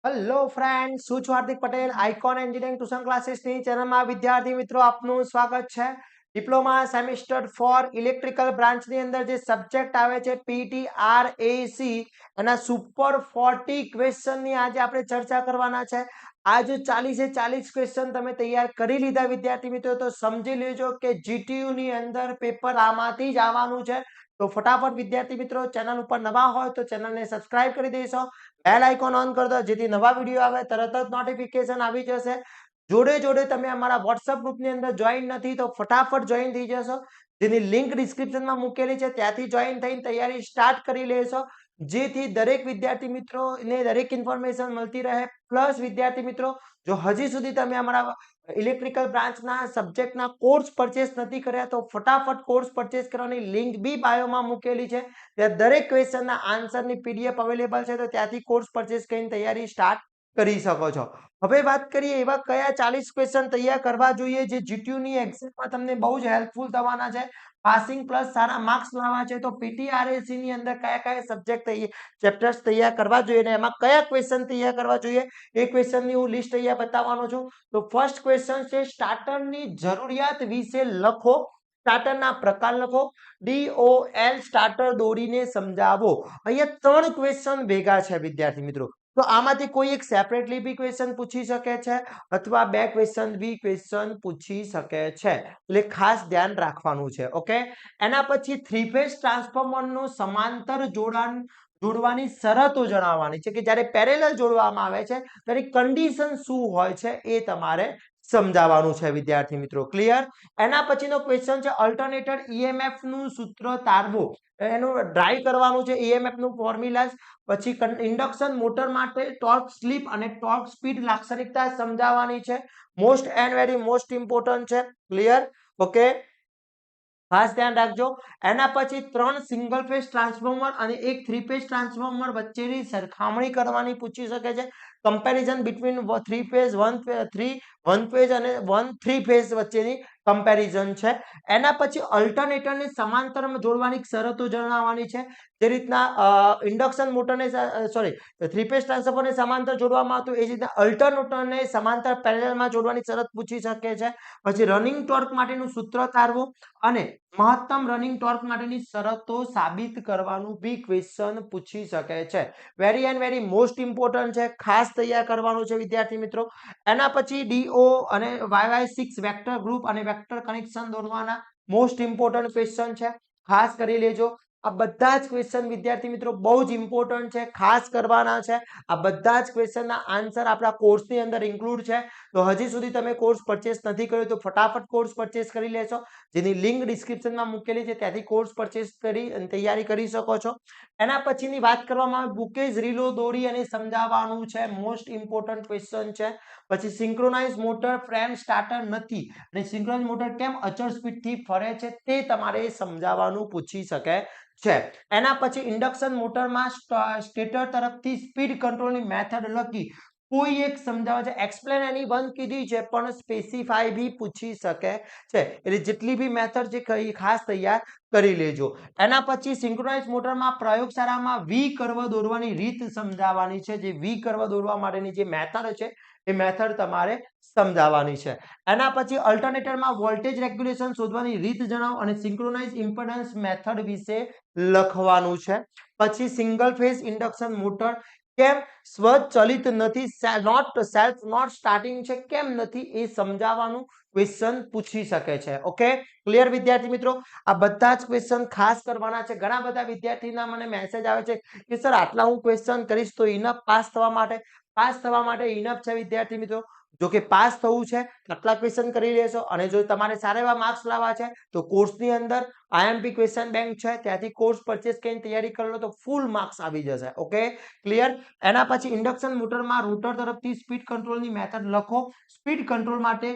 Hello friends, હું છું Hardik Patel, icon engineering tuition ક્લાસીસની ચેનલમાં વિદ્યાર્થી મિત્રો આપનું સ્વાગત છે. ડિપ્લોમા સેમિસ્ટર 4 ઇલેક્ટ્રિકલ બ્રાન્ચની અંદર જે સબ્જેક્ટ આવે છે PTRAC, એના સુપર 40 ક્વેશ્ચનની આજે આપણે ચર્ચા કરવાના છે. આ જો 40 એ 40 ક્વેશ્ચન તમે તૈયાર કરી લીધા વિદ્યાર્થી મિત્રો, તો સમજી લેજો કે GTU ની અંદર પેપર આમાંથી જ આવવાનું છે. તો ફટાફટ વિદ્યાર્થી મિત્રો, ચેનલ ઉપર નવા હોય તો ચેનલને સબસ્ક્રાઇબ કરી દેશો, બેલ આઇકોન ઓન કરી દો જેથી નવા વિડીયો આવે તરત જ નોટિફિકેશન આવી જશે. જોડે જોડે તમે અમારા WhatsApp ગ્રુપની અંદર જોઈન નથી તો ફટાફટ જોઈન થઈ જશો, જેની લિંક ડિસ્ક્રિપ્શનમાં મૂકેલી છે, ત્યાંથી જોઈન થઈને તૈયારી સ્ટાર્ટ કરી લેશો, જેથી દરેક વિદ્યાર્થી મિત્રોને દરેક ઇન્ફોર્મેશન મળતી રહે. પ્લસ વિદ્યાર્થી મિત્રો, જો હજી સુધી તમે અમારા ઇલેક્ટ્રિકલ બ્રાન્ચના સબ્જેક્ટના કોર્સ પરચેસ નથી કર્યા તો ફટાફટ કોર્સ પરચેસ કરવાની લિંક બી બાયોમાં મૂકેલી છે. ત્યાં દરેક ક્વેશ્ચનના આન્સરની PDF અવેલેબલ છે, તો ત્યાંથી કોર્સ પરચેસ કરીને તૈયારી સ્ટાર્ટ કરી શકો છો. હવે વાત કરીએ એવા કયા 40 ક્વેશ્ચન તૈયાર કરવા જોઈએ જે GTU ની એક્ઝામમાં તમને બહુ જ હેલ્પફુલ થવાના છે, પાસિંગ પ્લસ સારા માર્ક્સ લાવવા છે. તો PTRAC ની અંદર કયા કયા સબ્જેક્ટ ચેપ્ટર્સ તૈયાર કરવા જોઈએ અને એમાં કયા ક્વેશ્ચન તૈયાર કરવા જોઈએ એ ક્વેશ્ચનની હું લિસ્ટ અહીંયા બતાવવાનો છું. તો ફર્સ્ટ ક્વેશ્ચન છે, સ્ટાર્ટરની જરૂરિયાત વિશે લખો. સ્ટાર્ટરના પ્રકાર લખો. DOL સ્ટાર્ટર દોરીને સમજાવો. અહીંયા 3 ક્વેશ્ચન ભેગા છે વિદ્યાર્થી મિત્રો. તો આમાંથી કોઈ એક સેપરેટલી બી ક્વેશ્ચન પૂછી શકે છે અથવા બે ક્વેશ્ચન બી ક્વેશ્ચન પૂછી શકે છે, એટલે ખાસ ધ્યાન રાખવાનું છે. ઓકે, એના પછી થ્રી ફેઝ ટ્રાન્સફોર્મરનું સમાંતર જોડાણ જોડવાની શરતો જણાવવાની છે કે જ્યારે પેરેલલ જોડવામાં આવે છે ત્યારે કન્ડિશન શું હોય છે એ તમારે સમજાવવાનું છે વિદ્યાર્થી મિત્રો. ક્લિયર? એના પછીનો ક્વેશ્ચન છે, અલ્ટરનેટર EMF નું સૂત્ર તારવો. એનું ડ્રાઈવ કરવાનું છે, EMF નું ફોર્મ્યુલા. પછી ઇન્ડક્શન મોટર માટે ટોર્ક સ્લિપ અને ટોર્ક સ્પીડ લાક્ષણિકતા સમજાવવાની છે. Most and very most important છે. ક્લિયર? ઓકે, ખાસ ધ્યાન રાખજો. એના પછી 3 સિંગલ ફેઝ ટ્રાન્સફોર્મર અને એક થ્રી ફેઝ ટ્રાન્સફોર્મર વચ્ચેની સરખામણી કરવાની પૂછી શકે છે. Comparison between three phase one phase અને થ્રી ફેઝ વચ્ચેની કમ્પેરિઝન છે. એના પછી અલ્ટરનેટરને સમાંતરમાં જોડવાની શરતો જણાવવાની છે. જે રીતના ઇન્ડક્શન મોટરને થ્રી ફેઝ ટ્રાન્સફોર્મરને સમાંતર જોડવામાં આવતું, એ જ રીતના અલ્ટરનેટરને સમાંતર પેરેલલમાં જોડવાની શરત પૂછી શકે છે. પછી રનિંગ ટોર્ક માટેનું સૂત્ર તારવું અને મહત્તમ રનિંગ ટોર્ક માટેની શરતો સાબિત કરવાનું બી ક્વેશ્ચન પૂછી શકે છે. Very and very most important છે, ખાસ તૈયાર કરવાનું છે વિદ્યાર્થી મિત્રો. એના પછી DO અને YY6 વેક્ટર ગ્રુપ અને વેક્ટર કનેક્શન દોરવાના મોસ્ટ ઇમ્પોર્ટન્ટ ક્વેશ્ચન છે, ખાસ કરી લેજો. આ બધા જ ક્વેશ્ચન વિદ્યાર્થી મિત્રો બહુ જ ઇમ્પોર્ટન્ટ છે, ખાસ કરવાના છે. આ બધા જ ક્વેશ્ચનના આન્સર આપણા કોર્સની અંદર ઇન્ક્લુડ છે. તો હજી સુધી તમે કોર્સ પરચેસ નથી કર્યો તો ફટાફટ કોર્સ પરચેસ કરી લેશો, જેની લિંક ડિસ્ક્રિપ્શનમાં મૂકેલી છે, ત્યાંથી કોર્સ પરચેસ કરી અને તૈયારી કરી શકો છો. એના પછીની વાત કરવામાં આવે, બુકેજ રીલો દોરી અને સમજાવવાનું છે, મોસ્ટ ઇમ્પોર્ટન્ટ ક્વેશ્ચન છે. પછી સિંક્રોનાઇઝ મોટર ફ્રેમ સ્ટાર્ટર નથી અને સિંક્રોનાઇઝ મોટર કેમ અચળ સ્પીડથી ફરે છે તે તમારે સમજાવવાનું પૂછી શકે છે. એના પછી ઇન્ડક્શન મોટરમાં સ્ટેટર તરફથી સ્પીડ કંટ્રોલની મેથડ લખી કોઈ એક સમજાવે છે. એક્સપ્લેન એની વન કીધી છે પણ સ્પેસિફાઈ બી પૂછી શકે છે, એટલે જેટલી બી મેથડ છે ખાસ તૈયાર કરી લેજો. એના પછી સિંક્રોનાઇઝ મોટરમાં પ્રયોગશાળામાં વી કર્વ દોરવાની રીત સમજાવવાની છે. જે વી કર્વ દોરવા માટેની જે મેથડ છે એ મેથડ તમારે સમજાવવાની છે. એના પછી અલ્ટરનેટરમાં વોલ્ટેજ રેગ્યુલેશન શોધવાની રીત જણાવો અને સિંક્રોનાઇઝ ઇમ્પેડન્સ મેથડ વિશે લખવાનું છે. પછી સિંગલ ફેઝ ઇન્ડક્શન મોટર કેમ સ્વચલિત નથી, નોટ સ્ટાર્ટિંગ છે, કેમ નથી એ સમજાવવાનું ક્વેશ્ચન પૂછી શકે છે. ઓકે, ક્લિયર વિદ્યાર્થી મિત્રો? આ બધા જ ક્વેશ્ચન ખાસ કરવાના છે. ઘણા બધા વિદ્યાર્થીના મને મેસેજ આવે છે કે સર આટલા હું ક્વેશ્ચન કરીશ તો ઇનફ પાસ થવા માટે. પાસ થવા માટે ઇનફ છે વિદ્યાર્થી મિત્રો. જો કે પાસ થવું છે આટલા ક્વેશ્ચન કરી લેશો, અને જો તમારે સારા એવા માર્ક્સ લાવવા છે તો કોર્સની અંદર IMP ક્વેશ્ચન બેંક છે, ત્યાંથી કોર્સ પરચેસ કરીને તૈયારી કરી લો તો ફૂલ માર્ક્સ આવી જશે. Okay, clear? એના પછી ઇન્ડક્શન મોટરમાં રોટર તરફથી સ્પીડ કંટ્રોલની મેથડ લખો. સ્પીડ કંટ્રોલ માટે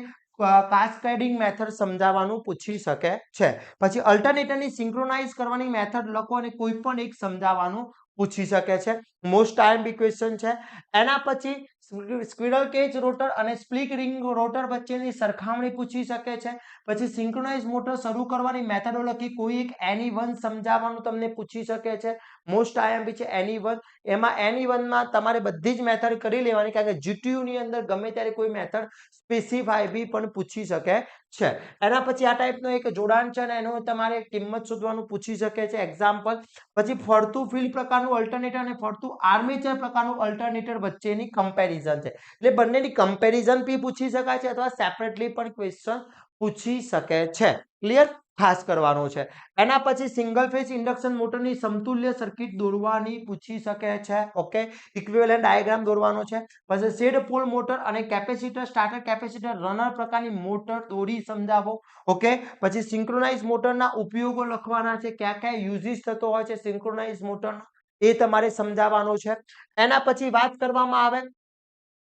કાસ્કેડિંગ મેથડ સમજાવવાનું પૂછી શકે છે. પછી અલ્ટરનેટરની સિંક્રોનાઇઝ કરવાની મેથડ લખો અને કોઈ પણ એક સમજાવવાનું પૂછી શકે છે. મોસ્ટ IMP ક્વેશ્ચન છે. એના પછી સ્ક્વિરલ કેજ રોટર અને સ્પ્લિટ રિંગ રોટર વચ્ચેની સરખામણી પૂછી શકે છે. પછી સિંક્રોનાઇઝ મોટર શરૂ કરવાની મેથોડોલોજી કોઈ એક એની વન સમજાવવાનું તમને પૂછી શકે છે. મોસ્ટ આઈએમપી છે એની વન. એમાં એની વનમાં તમારે બધી જ મેથડ કરી લેવાની, કારણ કે જીટીયુ ની અંદર ગમે ત્યારે કોઈ મેથડ સ્પેસિફાઈ બી પણ પૂછી શકે છે. એના પછી આ ટાઈપનો એક જોડાણ છે અને એનો તમારે કિંમત શોધવાનું પૂછી શકે છે. એક્ઝામ્પલ. પછી ફરતું ફિલ્ડ પ્રકારનું અલ્ટરનેટર અને ફરતું આર્મેચર પ્રકારનું અલ્ટરનેટર વચ્ચેની કમ્પેરિઝન છે. એટલે બંનેની કમ્પેરિઝન બી પૂછી શકાય છે અથવા સેપરેટલી પણ ક્વેશ્ચન પૂછી શકે છે. ક્લિયર? ખાસ કરવાનું છે. એના પછી સિંગલ ફેઝ ઇન્ડક્શન મોટરની સમતુલ્ય સર્કિટ દોરવાની પૂછી શકે છે. ઓકે, ઇક્વિવેલન્ટ ડાયાગ્રામ દોરવાનો છે. પછી શેડ પોલ મોટર અને કેપેસિટર, સ્ટાર્ટર કેપેસિટર, રનર પ્રકારની મોટર દોરી સમજાવો. ઓકે, પછી સિંક્રોનાઇઝ મોટરના ઉપયોગો લખવાના છે, ક્યાં ક્યાં યુઝિસ થતો હોય છે સિંક્રોનાઇઝ મોટરનો એ તમારે સમજાવવાનો છે. એના પછી વાત કરવામાં આવે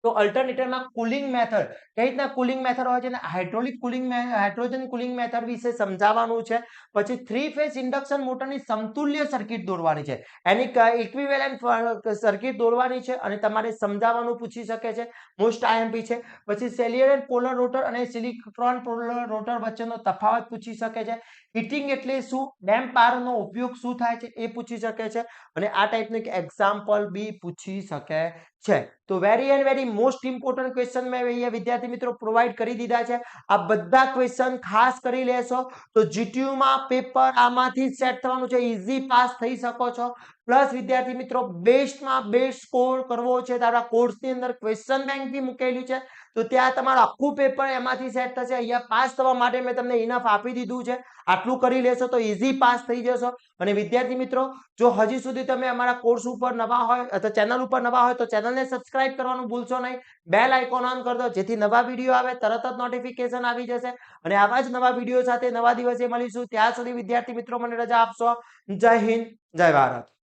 તો અલ્ટરનેટરમાં કુલિંગ મેથડ, કઈ રીતના કુલિંગ મેથડ હોય છે, hydraulic cooling, hydrogen cooling method વિશે સમજાવવાનું છે. પછી થ્રી ફેઝ ઇન્ડક્શન મોટરની સમતુલ્ય સર્કિટ દોરવાની છે, એની ઇક્વિવેલન્ટ સર્કિટ દોરવાની છે અને તમારે સમજાવવાનું પૂછી શકે છે. મોસ્ટ આઈએમપી છે. પછી સેલ્યુલર પોલર રોટર અને સિલિકોન પોલર રોટર વચ્ચેનો તફાવત પૂછી શકે છે. હીટિંગ એટલે શું, ડેમ્પ પાવરનો ઉપયોગ શું થાય છે એ પૂછી શકે છે અને આ ટાઈપનું એક એક્ઝામ્પલ બી પૂછી શકે છે. તો very and very most important question મેં અહીંયા વિદ્યાર્થી મિત્રો પ્રોવાઈડ કરી દીધા છે. આ બધા ક્વેશ્ચન ખાસ કરી લેશો તો જીટીયુ માં પેપર આમાંથી સેટ થવાનું છે, ઈઝી પાસ થઈ શકો છો. પ્લસ વિદ્યાર્થી મિત્રો બેસ્ટમાં બેસ્ટ સ્કોર કરવો છે, તારા કોર્સની અંદર ક્વેશ્ચન બેંક બી મૂકેલું છે, તો ત્યાં તમારું આખું પેપર એમાંથી સેટ થશે. અહીંયા પાસ થવા માટે મેં તમને ઇનફ આપી દીધું છે. આટલું કરી લેશો તો ઈઝી પાસ થઈ જશો. અને વિદ્યાર્થી મિત્રો જો હજી સુધી તમે અમારા કોર્સ ઉપર નવા હોય અથવા ચેનલ ઉપર નવા હોય તો ચેનલને સબસ્ક્રાઇબ કરવાનું ભૂલશો નહીં. બેલ આઇકોન ઓન કરી દો જેથી નવા વિડીયો આવે તરત જ નોટિફિકેશન આવી જશે. અને આવા જ નવા વિડીયો સાથે નવા દિવસે મળીશું. ત્યાં સુધી વિદ્યાર્થી મિત્રો મને રજા આપશો. જય હિન્દ, જય ભારત.